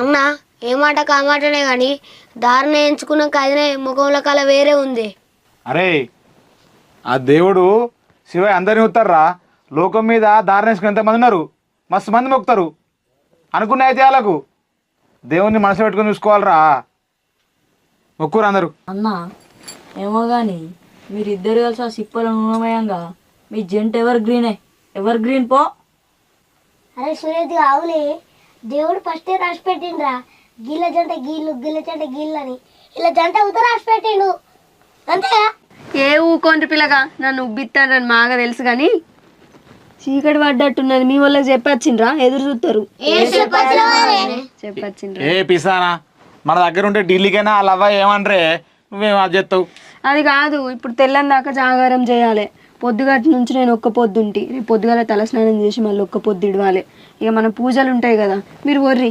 అన్న ఏ మాట కామాటనే కానీ దారిని ఎంచుకున్నాక అదినే ముఖంలో కళ వేరే ఉంది. అరే ఆ దేవుడు శివయ్య అందరిని ఉత్తారా. లోకం మీద దారుణేసుకుని ఎంతమంది ఉన్నారు, మస్తు మంది మొక్కుతారు. అనుకున్న అయితే వాళ్ళకు దేవుణ్ణి మనసు పెట్టుకుని చూసుకోవాలరా. మొక్కురు అందరూ. అన్న ఏమో కానీ మీరిద్దరు కలిసి ఆ సిప్పల నూనమయంగా మీ జంట ఎవర్ గ్రీన్ పో. అరే సురేష్ అవులే, దేవుడు ఫస్టే రాసి పెట్టిండ్రా గీళ్ళ జంట గీళ్ళు గిళ్ళ జంట గీళ్ళని. ఇలా జంట ఉత్తర రాసి పెట్టిండు అంతేగా. ఏ ఊకోండి పిల్లగా నన్ను ఉబ్బిస్తానని మాగా తెలుసు కానీ చీకటి పడ్డట్టున్నది. మీ వాళ్ళకి చెప్పొచ్చిండ్రా? ఎదురు చూస్తారు. చెప్పొచ్చిండ్రా? ఏ పిసానా, మన దగ్గర ఉంటే ఢిల్లీకైనా వాళ్ళ అవ్వ ఏమనరే, నువ్వేం అది చేస్తావు. అది కాదు, ఇప్పుడు తెల్లని దాకా జాగారం చేయాలి. పొద్దుగట్టు నుంచి నేను ఒక్క పొద్దుంటి, రేపు పొద్దుగాల తలస్నానం చేసి మళ్ళీ ఒక్క పొద్దు ఇడవాలి. ఇక మన పూజలు ఉంటాయి కదా, మీరు వర్రి